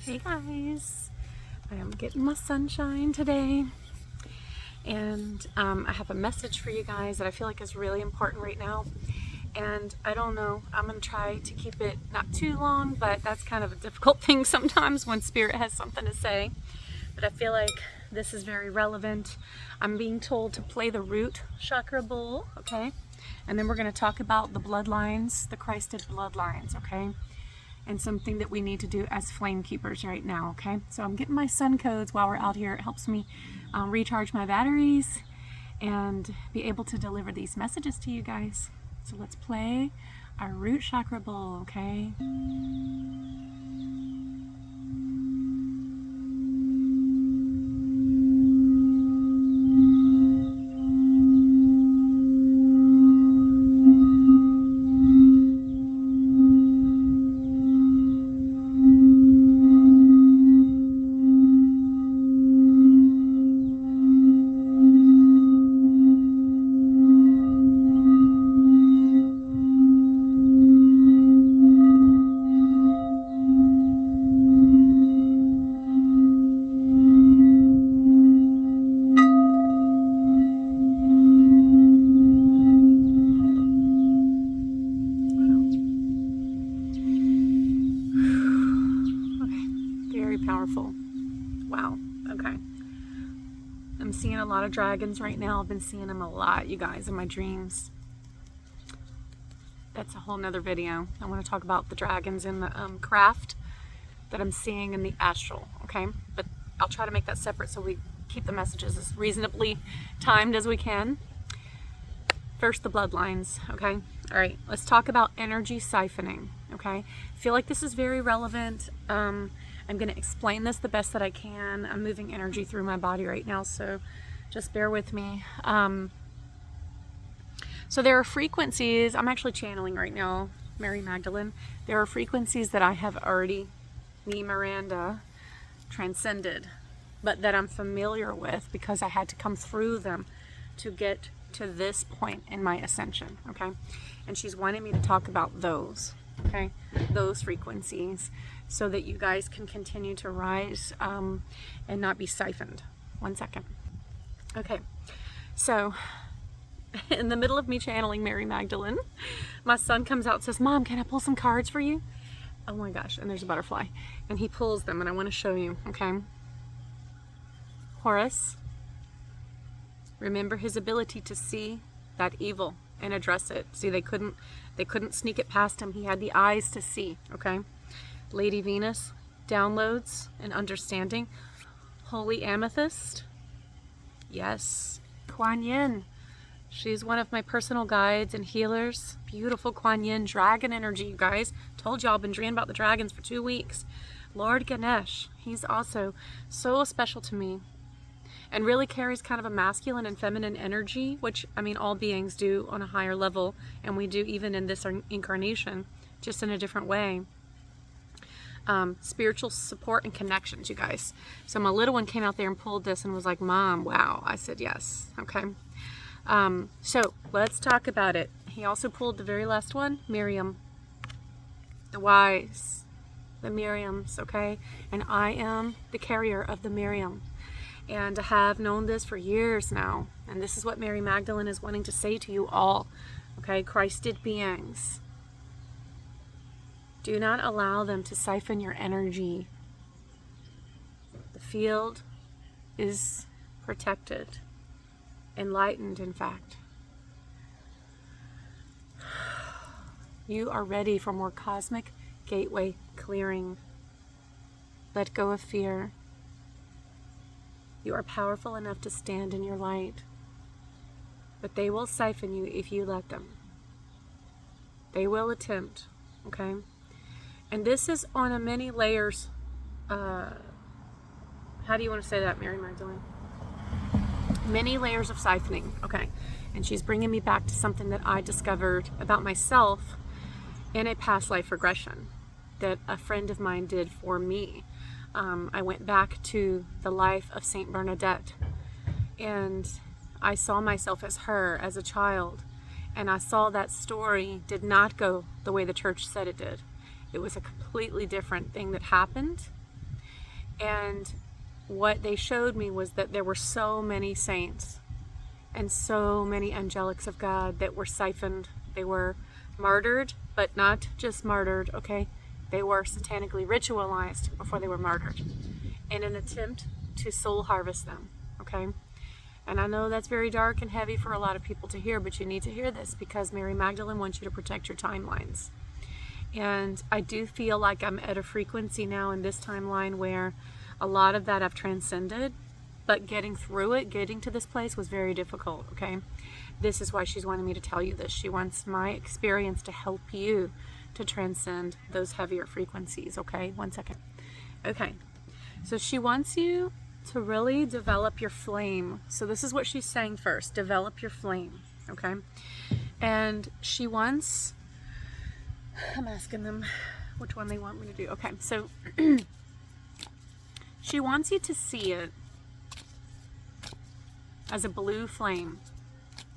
Hey guys, I am getting my sunshine today, and I have a message for you guys that I feel like is really important right now. And I don't know, I'm gonna try to keep it not too long, but that's kind of a difficult thing sometimes when Spirit has something to say. But I feel like this is very relevant. I'm being told to play the root chakra bowl, okay? And then we're gonna talk about the bloodlines, the Christed bloodlines, okay? And something that we need to do as flame keepers right now, okay? So I'm getting my sun codes while we're out here. It helps me recharge my batteries and be able to deliver these messages to you guys. So let's play our root chakra bowl, okay? Powerful. Wow. Okay. I'm seeing a lot of dragons right now. I've been seeing them a lot, you guys, in my dreams. That's a whole nother video. I want to talk about the dragons in the craft that I'm seeing in the astral, okay? But I'll try to make that separate so we keep the messages as reasonably timed as we can. First, the bloodlines, okay? All right, let's talk about energy siphoning, okay? I feel like this is very relevant. I'm going to explain this the best that I can. I'm moving energy through my body right now, so just bear with me. So there are frequencies, I'm actually channeling right now, Mary Magdalene. There are frequencies that I have already, me, Miranda, transcended, but that I'm familiar with because I had to come through them to get to this point in my ascension, okay? And she's wanting me to talk about those, okay? Those frequencies, so that you guys can continue to rise and not be siphoned. 1 second. Okay, so in the middle of me channeling Mary Magdalene, my son comes out and says, "Mom, can I pull some cards for you?" Oh my gosh, and there's a butterfly. And he pulls them, and I want to show you, okay? Horus, remember his ability to see that evil and address it. See, they couldn't sneak it past him. He had the eyes to see, okay? Lady Venus, downloads and understanding. Holy Amethyst, yes. Kuan Yin, she's one of my personal guides and healers. Beautiful Kuan Yin, dragon energy, you guys. Told y'all, been dreaming about the dragons for 2 weeks. Lord Ganesh, he's also so special to me and really carries kind of a masculine and feminine energy, which, I mean, all beings do on a higher level, and we do even in this incarnation, just in a different way. Spiritual support and connections, you guys. So my little one came out there and pulled this and was like, "Mom, wow." I said, "Yes." Okay. So let's talk about it. He also pulled the very last one, Miriam. The wise, the Miriams, okay? And I am the carrier of the Miriam. And I have known this for years now. And this is what Mary Magdalene is wanting to say to you all, okay? Christed beings. Do not allow them to siphon your energy. The field is protected, enlightened, in fact. You are ready for more cosmic gateway clearing. Let go of fear. You are powerful enough to stand in your light, but they will siphon you if you let them. They will attempt, okay? And this is on a many layers. How do you want to say that, Mary Magdalene? Many layers of siphoning, okay? And she's bringing me back to something that I discovered about myself in a past life regression that a friend of mine did for me. I went back to the life of Saint Bernadette, and I saw myself as her as a child, and I saw that story did not go the way the church said it did. It was a completely different thing that happened, And what they showed me was that there were so many saints and so many angelics of God that were siphoned. They were martyred, but not just martyred, okay? They were satanically ritualized before they were martyred in an attempt to soul harvest them, okay? And I know that's very dark and heavy for a lot of people to hear, but you need to hear this because Mary Magdalene wants you to protect your timelines. And I do feel like I'm at a frequency now in this timeline where a lot of that I've transcended, but getting through it, getting to this place was very difficult, okay? This is why she's wanting me to tell you this. She wants my experience to help you to transcend those heavier frequencies, okay? One second. Okay, so she wants you to really develop your flame. So this is what she's saying first, develop your flame, okay? And she wants, I'm asking them which one they want me to do. Okay, so she wants you to see it as a blue flame.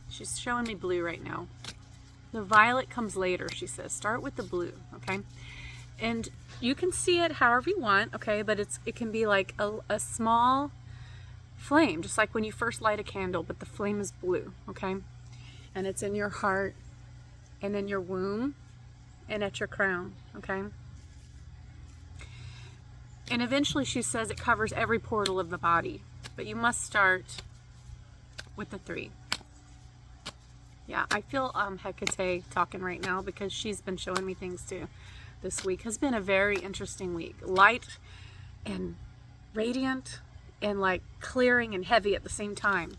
She's showing me blue right now. The violet comes later, she says. Start with the blue, okay? And you can see it however you want, okay? But it can be like a small flame, just like when you first light a candle, but the flame is blue, okay? And it's in your heart and in your womb and at your crown, okay? And eventually she says it covers every portal of the body, but you must start with the 3. Yeah, I feel Hecate talking right now because she's been showing me things too. This week has been a very interesting week. Light and radiant and like clearing and heavy at the same time.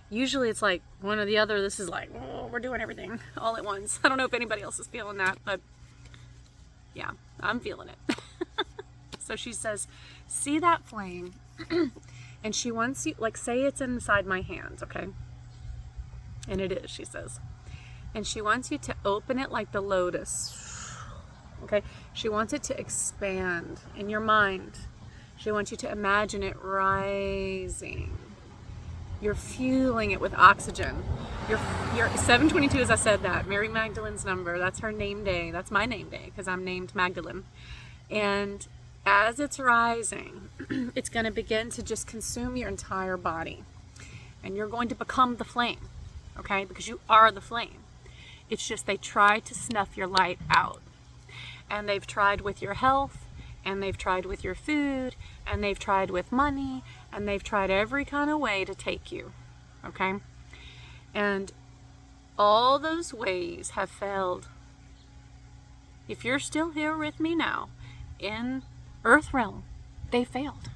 Usually it's like one or the other. This is like, oh, we're doing everything all at once. I don't know if anybody else is feeling that, but yeah, I'm feeling it. So she says, see that flame, and she wants you, like, say it's inside my hands, okay? And it is, she says. And she wants you to open it like the lotus, okay? She wants it to expand in your mind. She wants you to imagine it rising. You're fueling it with oxygen. Your 722, as I said that, Mary Magdalene's number, that's her name day. That's my name day because I'm named Magdalene. And as it's rising, it's going to begin to just consume your entire body. And you're going to become the flame, okay? Because you are the flame. It's just they try to snuff your light out. And they've tried with your health, and they've tried with your food, and they've tried with money, and they've tried every kind of way to take you, okay? And all those ways have failed. If you're still here with me now, in Earth realm, they failed.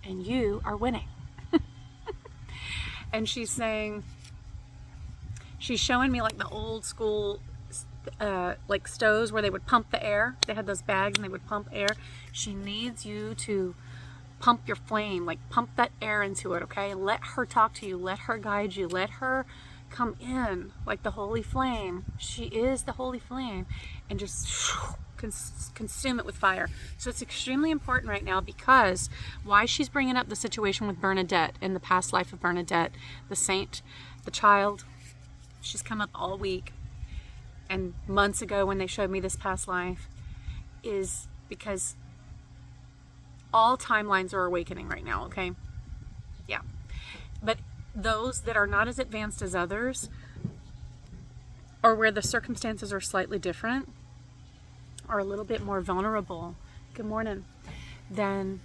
And you are winning. And she's saying, she's showing me like the old school like stoves where they would pump the air. They had those bags and they would pump air. She needs you to pump your flame, like pump that air into it, okay? Let her talk to you, let her guide you, let her come in like the holy flame. She is the holy flame, and just consume it with fire. So it's extremely important right now because why she's bringing up the situation with Bernadette in the past life of Bernadette, the saint, the child. She's come up all week and months ago when they showed me this past life, is because all timelines are awakening right now, okay? Yeah. But those that are not as advanced as others, or where the circumstances are slightly different, are a little bit more vulnerable, good morning, than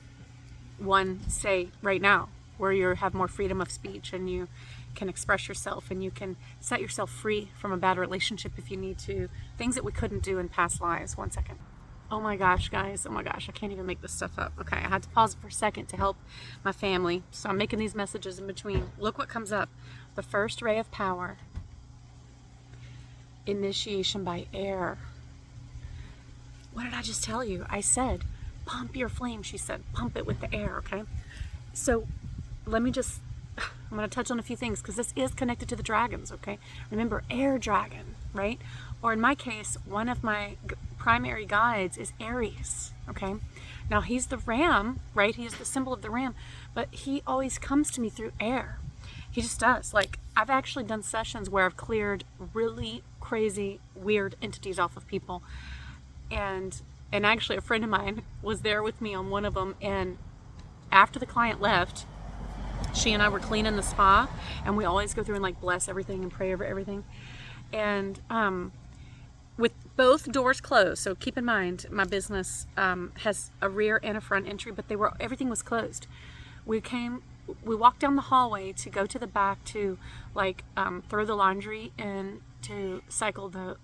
one, say, right now, where you have more freedom of speech and you can express yourself and you can set yourself free from a bad relationship if you need to. Things that we couldn't do in past lives. One second. Oh my gosh, guys. Oh my gosh, I can't even make this stuff up. Okay, I had to pause for a second to help my family. So I'm making these messages in between. Look what comes up. The first ray of power. Initiation by air. What did I just tell you? I said, pump your flame, she said. Pump it with the air, okay? So let me just, I'm going to touch on a few things because this is connected to the dragons, okay? Remember, air dragon, right? Or in my case, one of my primary guides is Aries, okay? Now, he's the ram, right? He is the symbol of the ram, but he always comes to me through air. He just does. Like, I've actually done sessions where I've cleared really crazy, weird entities off of people. And And actually a friend of mine was there with me on one of them, and after the client left, she and I were cleaning the spa, and we always go through and like bless everything and pray over everything. And with both doors closed, so keep in mind my business has a rear and a front entry, but everything was closed. We walked down the hallway to go to the back to like throw the laundry and to cycle the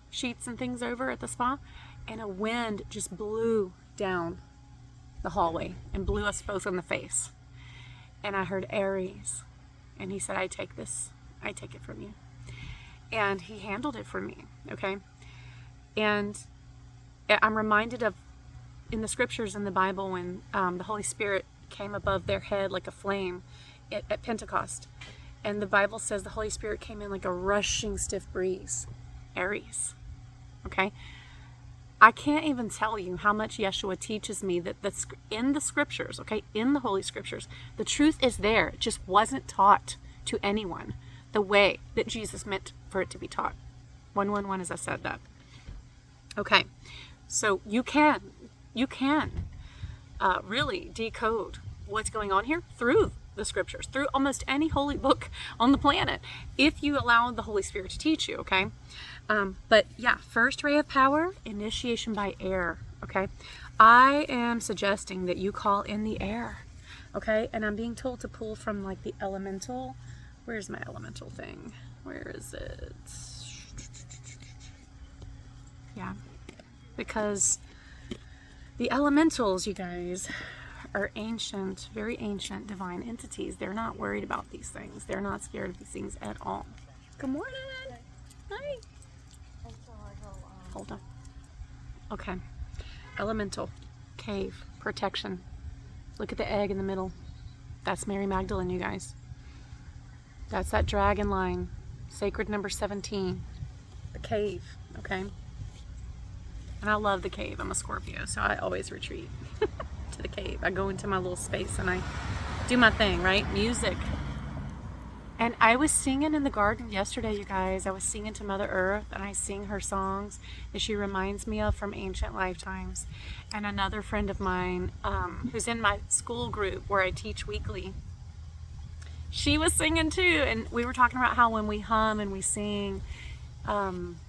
sheets and things over at the spa, and a wind just blew down the hallway and blew us both in the face. And I heard Aries, and he said, I take it from you. And he handled it for me, okay? And I'm reminded of in the scriptures in the Bible when the Holy Spirit came above their head like a flame at Pentecost. And the Bible says the Holy Spirit came in like a rushing stiff breeze. Aries, okay? I can't even tell you how much Yeshua teaches me that in the scriptures, okay, in the Holy Scriptures, the truth is there. It just wasn't taught to anyone the way that Jesus meant for it to be taught. 111, as I said that. Okay, so you can really decode what's going on here through the scriptures, through almost any holy book on the planet, if you allow the Holy Spirit to teach you, okay? But yeah, first ray of power, initiation by air, okay? I am suggesting that you call in the air, okay? And I'm being told to pull from like the elemental. Where's my elemental thing? Where is it? Yeah, because the elementals, you guys, are ancient, very ancient divine entities. They're not worried about these things. They're not scared of these things at all. Good morning. Hi. Hold on. Okay. Elemental, cave, protection. Look at the egg in the middle. That's Mary Magdalene, you guys. That's that dragon line. Sacred number 17. The cave, okay? And I love the cave. I'm a Scorpio, so I always retreat to the cave. I go into my little space and I do my thing, right? Music. And I was singing in the garden yesterday, you guys. I was singing to Mother Earth, and I sing her songs that she reminds me of from ancient lifetimes. And another friend of mine who's in my school group where I teach weekly, she was singing too. And we were talking about how when we hum and we sing,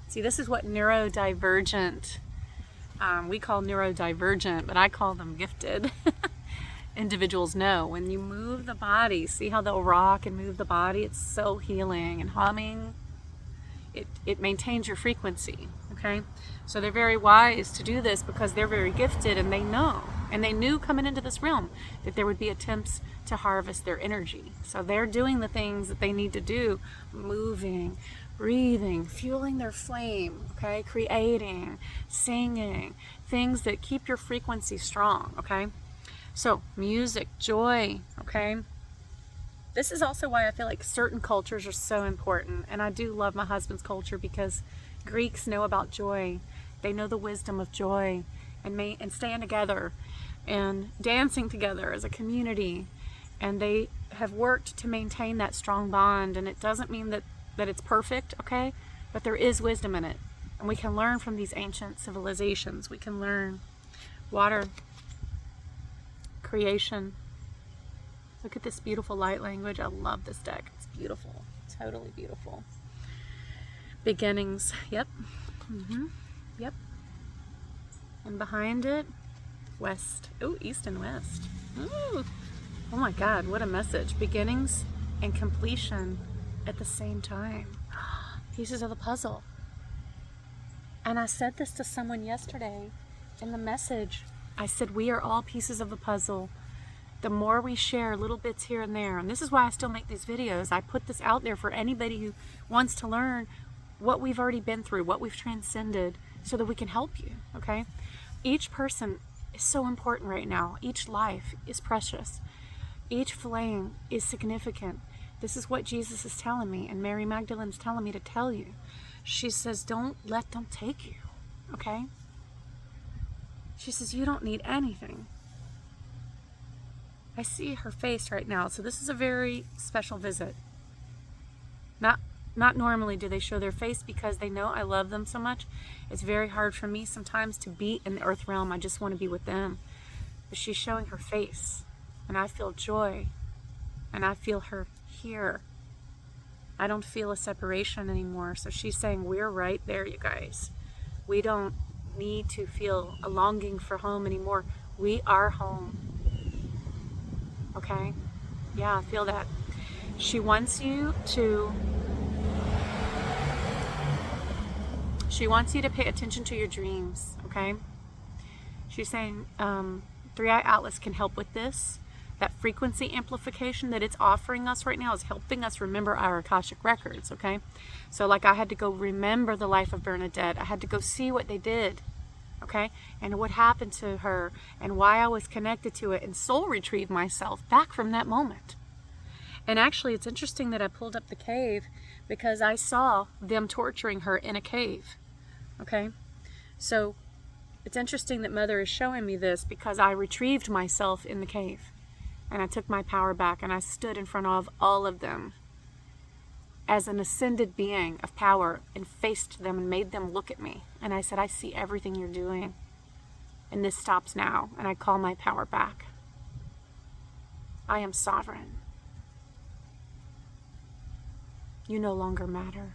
see, this is what neurodivergent, we call neurodivergent, but I call them gifted individuals know. When you move the body, see how they'll rock and move the body? It's so healing. And humming, it maintains your frequency, okay? So they're very wise to do this because they're very gifted, and they know. And they knew coming into this realm that there would be attempts to harvest their energy. So they're doing the things that they need to do, moving, breathing, fueling their flame, okay? Creating, singing, things that keep your frequency strong, okay? So music, joy, okay? This is also why I feel like certain cultures are so important. And I do love my husband's culture because Greeks know about joy. They know the wisdom of joy and staying together and dancing together as a community. And they have worked to maintain that strong bond. And it doesn't mean that it's perfect, okay? But there is wisdom in it. And we can learn from these ancient civilizations. We can learn water, creation. Look at this beautiful light language. I love this deck. It's beautiful. Totally beautiful. Beginnings. Yep. Yep. And behind it, west. Oh, east and west. Ooh. Oh my God, what a message. Beginnings and completion at the same time. Pieces of the puzzle. And I said this to someone yesterday in the message. I said, we are all pieces of the puzzle. The more we share little bits here and there, and this is why I still make these videos. I put this out there for anybody who wants to learn what we've already been through, what we've transcended, so that we can help you, okay? Each person is so important right now. Each life is precious. Each flame is significant. This is what Jesus is telling me, and Mary Magdalene's telling me to tell you. She says, don't let them take you, okay? She says, you don't need anything. I see her face right now, so this is a very special visit. Not not normally do they show their face because they know I love them so much. It's very hard for me sometimes to be in the earth realm. I just want to be with them. But she's showing her face, and I feel joy, and I feel her here. I don't feel a separation anymore. So she's saying we're right there, you guys. We don't need to feel a longing for home anymore. We are home. Okay? Yeah, I feel that. She wants you to pay attention to your dreams, okay? She's saying Three-Eye Atlas can help with this. That frequency amplification that it's offering us right now is helping us remember our Akashic records, okay? So like I had to go remember the life of Bernadette. I had to go see what they did, okay? And what happened to her and why I was connected to it, and soul retrieve myself back from that moment. And actually, it's interesting that I pulled up the cave because I saw them torturing her in a cave, okay? So it's interesting that Mother is showing me this because I retrieved myself in the cave. And I took my power back and I stood in front of all of them as an ascended being of power and faced them and made them look at me. And I said, I see everything you're doing. And this stops now. And I call my power back. I am sovereign. You no longer matter.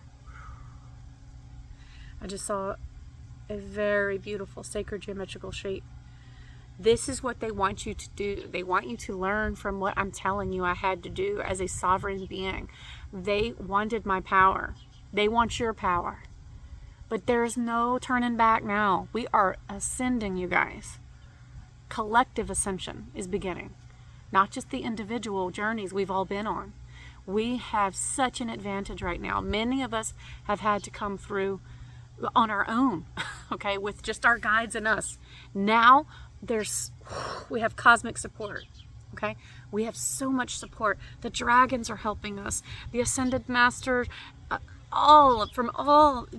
I just saw a very beautiful sacred geometrical shape. This is what they want you to do. They want you to learn from what I'm telling you I had to do as a sovereign being. They wanted my power. They want your power. But there's no turning back now. We are ascending, you guys. Collective ascension is beginning. Not just the individual journeys we've all been on. We have such an advantage right now. Many of us have had to come through on our own, okay, with just our guides and us. Now, we have cosmic support, okay? We have so much support. The dragons are helping us. The ascended masters, do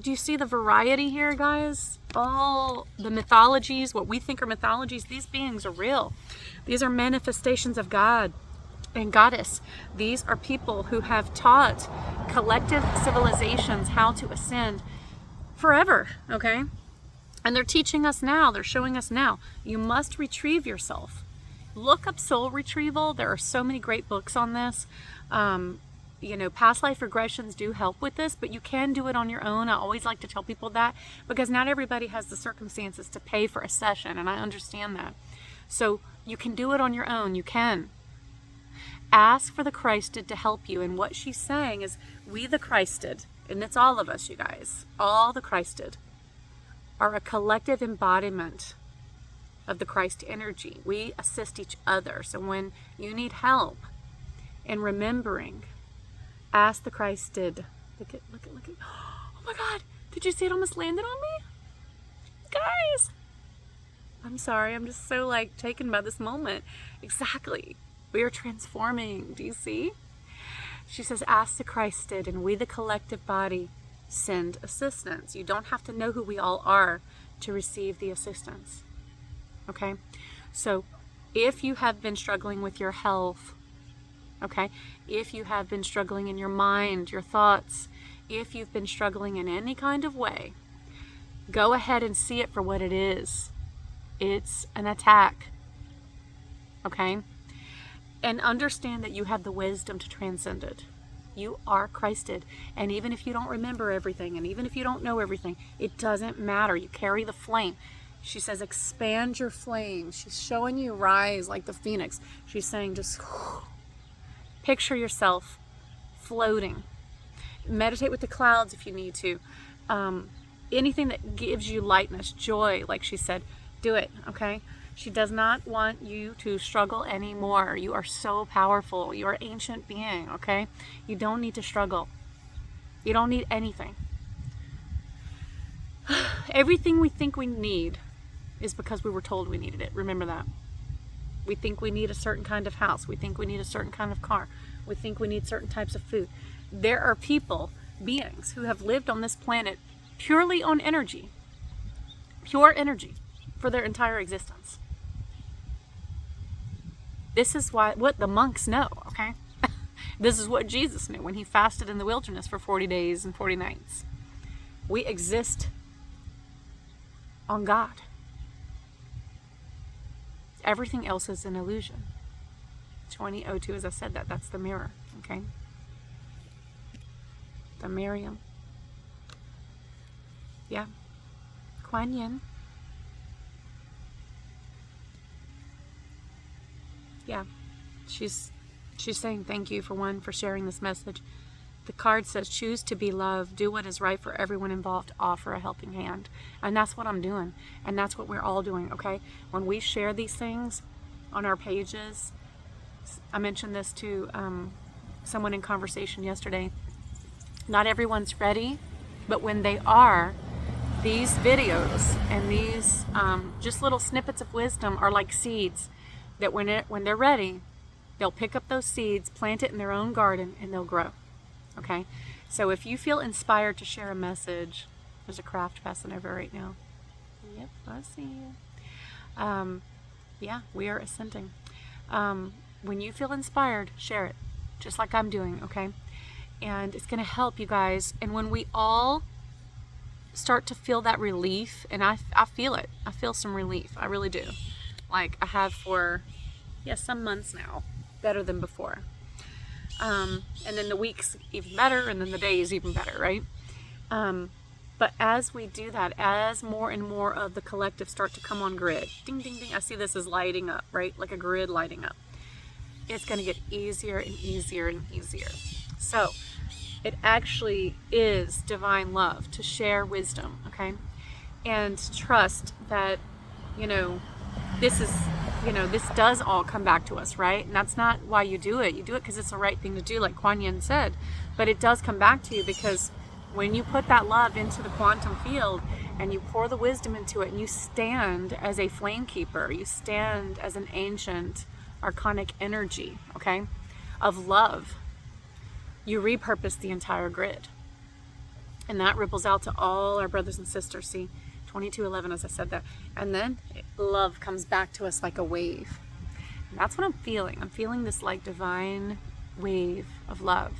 you see the variety here, guys? All the mythologies, what we think are mythologies, these beings are real. These are manifestations of God and Goddess. These are people who have taught collective civilizations how to ascend forever, okay? And they're teaching us now. They're showing us now. You must retrieve yourself. Look up soul retrieval. There are so many great books on this. Past life regressions do help with this, but you can do it on your own. I always like to tell people that because not everybody has the circumstances to pay for a session, and I understand that. So you can do it on your own. You can. Ask for the Christed to help you. And what she's saying is, we the Christed, and it's all of us, you guys, all the Christed, are a collective embodiment of the Christ energy. We assist each other. So when you need help in remembering, ask the Christed. Look at. Oh my God, did you see it almost landed on me? Guys, I'm sorry. I'm just so taken by this moment. Exactly. We are transforming. Do you see? She says, ask the Christed, and we the collective body send assistance. You don't have to know who we all are to receive the assistance. Okay? So if you have been struggling with your health, okay? If you have been struggling in your mind, your thoughts, if you've been struggling in any kind of way, go ahead and see it for what it is. It's an attack. Okay? And understand that you have the wisdom to transcend it. You are Christed. And even if you don't remember everything, and even if you don't know everything, it doesn't matter. You carry the flame. She says, expand your flame. She's showing you rise like the phoenix. She's saying, just picture yourself floating. Meditate with the clouds if you need to. Anything that gives you lightness, joy, like she said, do it, okay? She does not want you to struggle anymore. You are so powerful. You are an ancient being, okay? You don't need to struggle. You don't need anything. Everything we think we need is because we were told we needed it. Remember that. We think we need a certain kind of house. We think we need a certain kind of car. We think we need certain types of food. There are people, beings, who have lived on this planet purely on energy. Pure energy for their entire existence. This is what the monks know, okay? This is what Jesus knew when he fasted in the wilderness for 40 days and 40 nights. We exist on God. Everything else is an illusion. 2002, as I said, that's the mirror, okay? The Miriam. Yeah. Kuan Yin. Yeah. She's saying thank you for sharing this message. The card says, choose to be loved, do what is right for everyone involved, offer a helping hand. And that's what I'm doing. And that's what we're all doing, okay? When we share these things on our pages, I mentioned this to someone in conversation yesterday. Not everyone's ready, but when they are, these videos and these just little snippets of wisdom are like seeds that when they're ready, they'll pick up those seeds, plant it in their own garden, and they'll grow. Okay, so if you feel inspired to share a message, there's a craft passing over right now. Yep, I see you. Yeah, we are ascending. When you feel inspired, share it, just like I'm doing, okay? And it's going to help you guys. And when we all start to feel that relief, and I feel it. I feel some relief. I really do. Like I have for, some months now, better than before. And then the weeks even better, and then the days even better, right? But as we do that, as more and more of the collective start to come on grid, ding, ding, ding, I see this as lighting up, right? Like a grid lighting up. It's going to get easier and easier and easier. So it actually is divine love to share wisdom, okay? And trust that, this does all come back to us, right? And that's not why you do it. You do it because it's the right thing to do, like Kuan Yin said. But it does come back to you because when you put that love into the quantum field and you pour the wisdom into it and you stand as a flame keeper, you stand as an ancient archonic energy, okay, of love, you repurpose the entire grid. And that ripples out to all our brothers and sisters. See, 2211, as I said that. And then love comes back to us like a wave. And that's what I'm feeling. I'm feeling this like divine wave of love.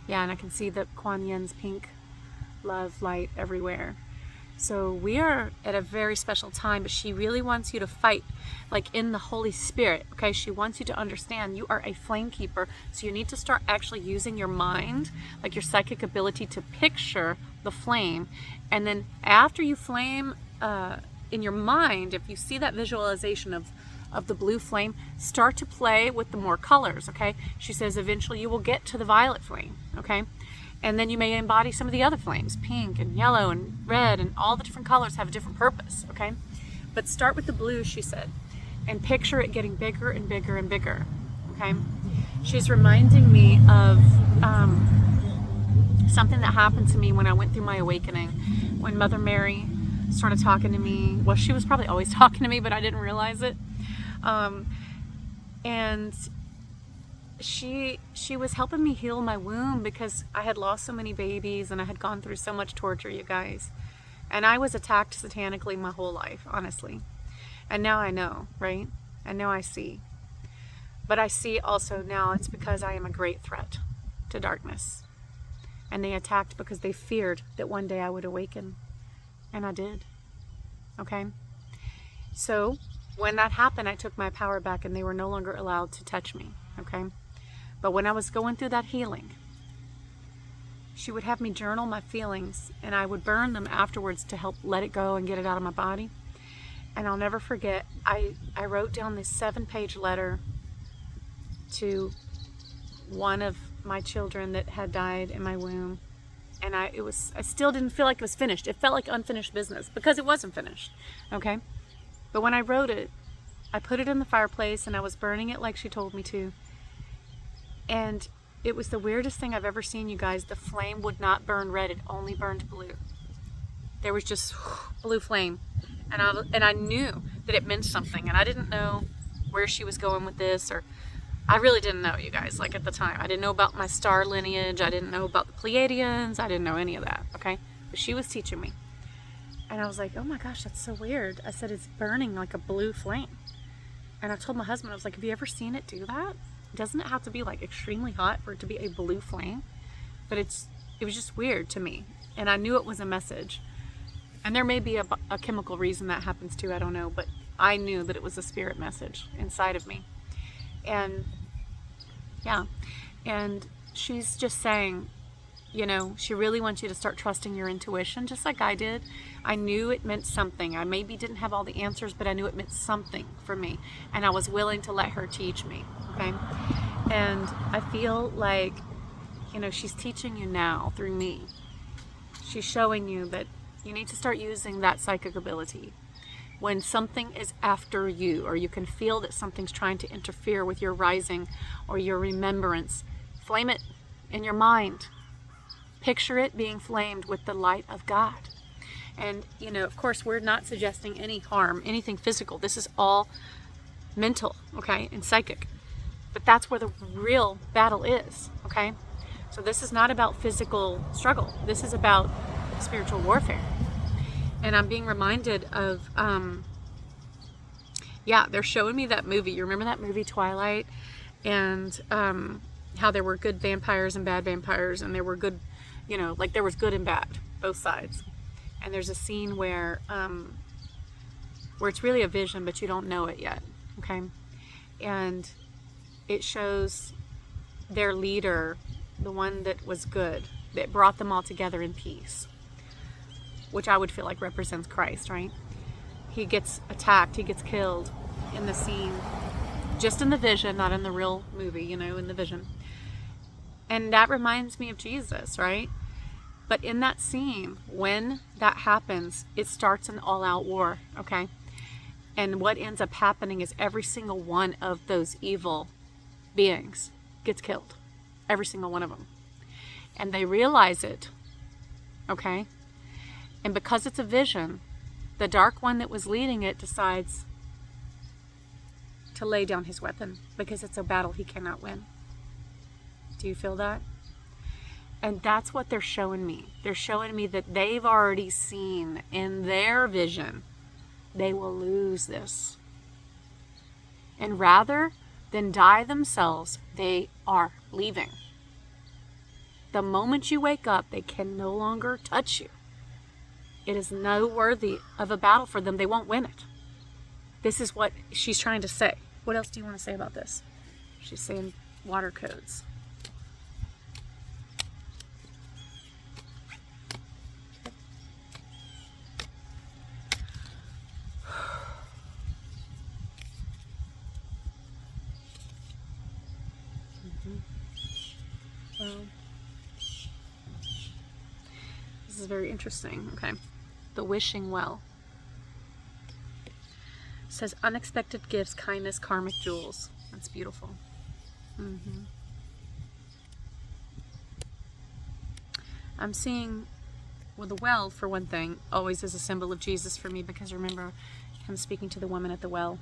Yeah, and I can see the Kuan Yin's pink love light everywhere. So we are at a very special time, but she really wants you to fight like in the Holy Spirit, okay? She wants you to understand you are a flame keeper, so you need to start actually using your mind, like your psychic ability to picture the flame. And then after you flame in your mind, if you see that visualization of the blue flame, start to play with the more colors, okay? She says eventually you will get to the violet flame, okay? And then you may embody some of the other flames, pink and yellow and red, and all the different colors have a different purpose, okay? But start with the blue, she said, and picture it getting bigger and bigger and bigger, okay? She's reminding me of something that happened to me when I went through my awakening, when Mother Mary started talking to me. Well, she was probably always talking to me, but I didn't realize it. And she was helping me heal my womb because I had lost so many babies and I had gone through so much torture, you guys. And I was attacked satanically my whole life, honestly. And now I know, right? And now I see. But I see also now it's because I am a great threat to darkness. And they attacked because they feared that one day I would awaken. And I did. Okay? So when that happened, I took my power back and they were no longer allowed to touch me. Okay? But when I was going through that healing, she would have me journal my feelings and I would burn them afterwards to help let it go and get it out of my body. And I'll never forget, I wrote down this 7-page letter to one of my children that had died in my womb. And I still didn't feel like it was finished. It felt like unfinished business because it wasn't finished. Okay? But when I wrote it, I put it in the fireplace and I was burning it like she told me to. And it was the weirdest thing I've ever seen, you guys. The flame would not burn red, it only burned blue. There was just blue flame. And I knew that it meant something, and I didn't know where she was going with this, or I really didn't know, you guys, like at the time. I didn't know about my star lineage, I didn't know about the Pleiadians, I didn't know any of that, okay? But she was teaching me. And I was like, oh my gosh, that's so weird. I said, it's burning like a blue flame. And I told my husband, I was like, have you ever seen it do that? doesn't it have to be like extremely hot for it to be a blue flame? But it was just weird to me. And I knew it was a message. And there may be a chemical reason that happens too, I don't know. But I knew that it was a spirit message inside of me. And yeah, and she's just saying, you know, she really wants you to start trusting your intuition, just like I did. I knew it meant something. I maybe didn't have all the answers, but I knew it meant something for me. And I was willing to let her teach me, okay? And I feel like, you know, she's teaching you now through me. She's showing you that you need to start using that psychic ability. When something is after you, or you can feel that something's trying to interfere with your rising or your remembrance, flame it in your mind. Picture it being flamed with the light of God. And, you know, of course, we're not suggesting any harm, anything physical. This is all mental, okay, and psychic. But that's where the real battle is, okay? So this is not about physical struggle. This is about spiritual warfare. And I'm being reminded of, yeah, they're showing me that movie. You remember that movie, Twilight? And how there were good vampires and bad vampires, and there were good, you know, like there was good and bad, both sides. And there's a scene where it's really a vision, but you don't know it yet, okay? And it shows their leader, the one that was good, that brought them all together in peace, which I would feel like represents Christ, right? He gets attacked, he gets killed in the scene, just in the vision, not in the real movie, you know, in the vision. And that reminds me of Jesus, right? But in that scene, when that happens, it starts an all-out war, okay? And what ends up happening is every single one of those evil beings gets killed. Every single one of them. And they realize it, okay? And because it's a vision, the dark one that was leading it decides to lay down his weapon because it's a battle he cannot win. Do you feel that? And that's what they're showing me. They're showing me that they've already seen in their vision they will lose this. And rather than die themselves, they are leaving. The moment you wake up, they can no longer touch you. It is no worthy of a battle for them. They won't win it. This is what she's trying to say. What else do you want to say about this? She's saying water codes. Well, this is very interesting. Okay. The wishing well. It says unexpected gifts, kindness, karmic jewels. That's beautiful. I'm seeing, well, the well, for one thing, always is a symbol of Jesus for me, because remember him speaking to the woman at the well.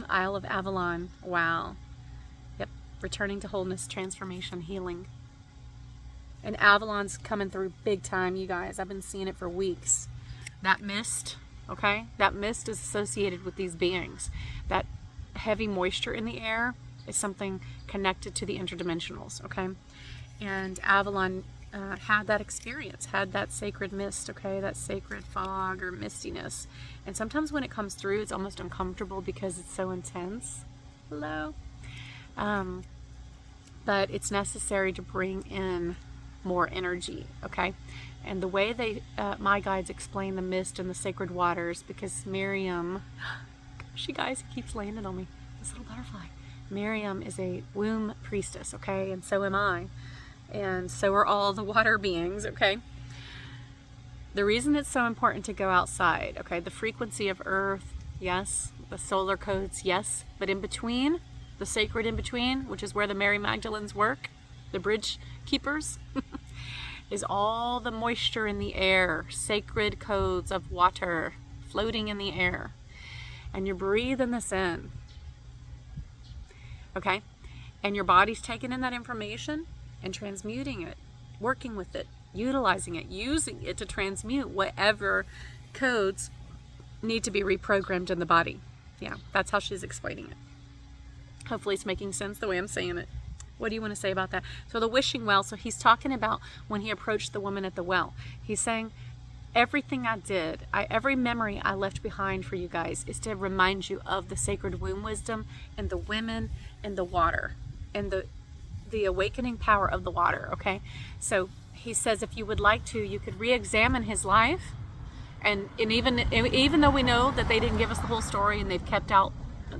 Isle of Avalon. Wow. Yep. Returning to wholeness, transformation, healing. And Avalon's coming through big time, you guys. I've been seeing it for weeks. That mist, okay? That mist is associated with these beings. That heavy moisture in the air is something connected to the interdimensionals, okay? And Avalon had that experience, had that sacred mist, okay? That sacred fog or mistiness. And sometimes when it comes through, it's almost uncomfortable because it's so intense. Hello? But it's necessary to bring in more energy, okay? And the way they, my guides explain the mist and the sacred waters, because Miriam, gosh, you guys, it keeps landing on me, this little butterfly. Miriam is a womb priestess, okay? And so am I. And so are all the water beings, okay? The reason it's so important to go outside, okay? The frequency of earth, yes. The solar codes, yes. But in between, the sacred in between, which is where the Mary Magdalenes work, the bridge keepers, is all the moisture in the air, sacred codes of water floating in the air. And you're breathing this in, okay? And your body's taking in that information and transmuting it, working with it, utilizing it, using it to transmute whatever codes need to be reprogrammed in the body. Yeah, that's how she's explaining it. Hopefully it's making sense the way I'm saying it. What do you want to say about that? So the wishing well, so he's talking about when he approached the woman at the well. He's saying, everything I did, every memory I left behind for you guys is to remind you of the sacred womb wisdom and the women and the water and the awakening power of the water, okay? So he says if you would like to, you could re-examine his life. And even though we know that they didn't give us the whole story and they've kept out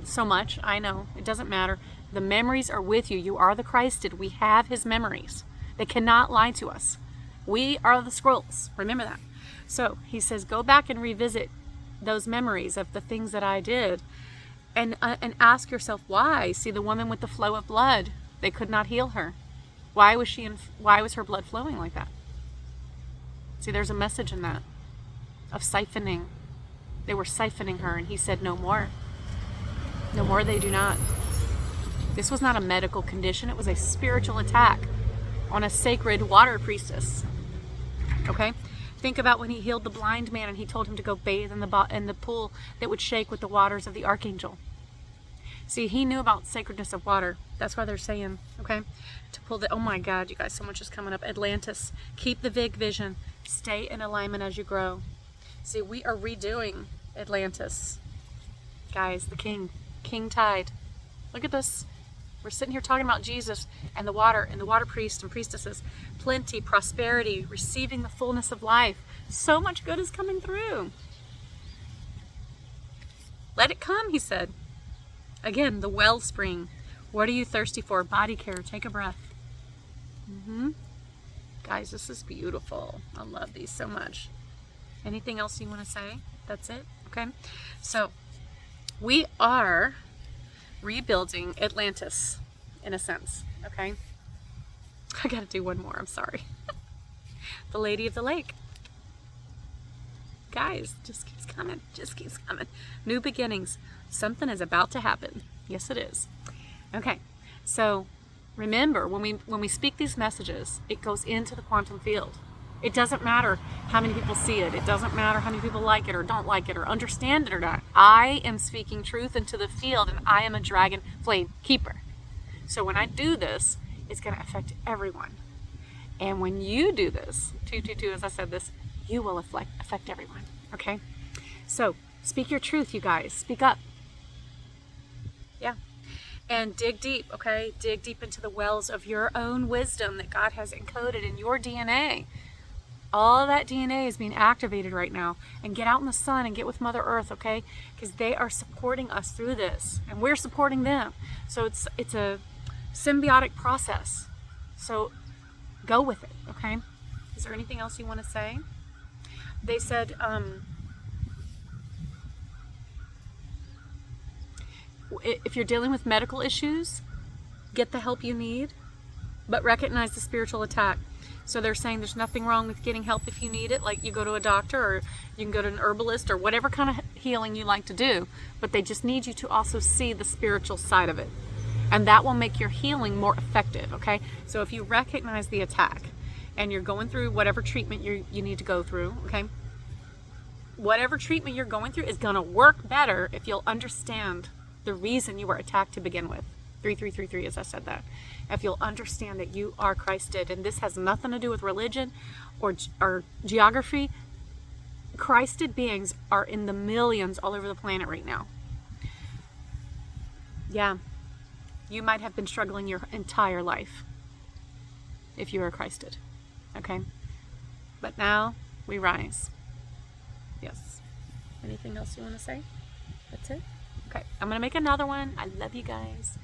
so much, I know, it doesn't matter. The memories are with you. You are the Christed. We have his memories. They cannot lie to us. We are the scrolls. Remember that. So he says, go back and revisit those memories of the things that I did and ask yourself why. See, the woman with the flow of blood, they could not heal her. Why was her blood flowing like that? See, there's a message in that of siphoning. They were siphoning her, and he said, no more. No more, they do not. This was not a medical condition. It was a spiritual attack on a sacred water priestess. Okay? Think about when he healed the blind man and he told him to go bathe in the pool that would shake with the waters of the archangel. See, he knew about sacredness of water. That's why they're saying, okay, to pull the, oh my God, you guys, so much is coming up. Atlantis, keep the big vision. Stay in alignment as you grow. See, we are redoing Atlantis. Guys, the king tide. Look at this. We're sitting here talking about Jesus and the water priests and priestesses. Plenty, prosperity, receiving the fullness of life. So much good is coming through. Let it come, he said. Again, the wellspring. What are you thirsty for? Body care. Take a breath. Guys, this is beautiful. I love these so much. Anything else you want to say? That's it? Okay. So, we are rebuilding Atlantis, in a sense. Okay. I got to do one more. I'm sorry. The Lady of the Lake. Guys, just keeps coming. Just keeps coming. New beginnings. Something is about to happen. Yes, it is. Okay. So, remember, when we speak these messages, it goes into the quantum field. It doesn't matter how many people see it. It doesn't matter how many people like it or don't like it or understand it or not. I am speaking truth into the field, and I am a dragon flame keeper. So when I do this, it's going to affect everyone. And when you do this, 222, as I said this, you will affect everyone. Okay? So speak your truth, you guys. Speak up. Yeah. And dig deep, okay? Dig deep into the wells of your own wisdom that God has encoded in your DNA. All that DNA is being activated right now. And get out in the sun and get with Mother Earth, okay? Because they are supporting us through this. And we're supporting them. So it's a symbiotic process. So go with it, okay? Is there anything else you want to say? They said, if you're dealing with medical issues, get the help you need, but recognize the spiritual attack. So they're saying there's nothing wrong with getting help if you need it, like you go to a doctor or you can go to an herbalist or whatever kind of healing you like to do, but they just need you to also see the spiritual side of it. And that will make your healing more effective, okay? So if you recognize the attack and you're going through whatever treatment you need to go through, okay? Whatever treatment you're going through is going to work better if you'll understand the reason you were attacked to begin with. 3333, as I said that. If you'll understand that you are Christed, and this has nothing to do with religion or geography. Christed beings are in the millions all over the planet right now. Yeah. You might have been struggling your entire life if you are Christed. Okay? But now we rise. Yes. Anything else you want to say? That's it? Okay. I'm going to make another one. I love you guys.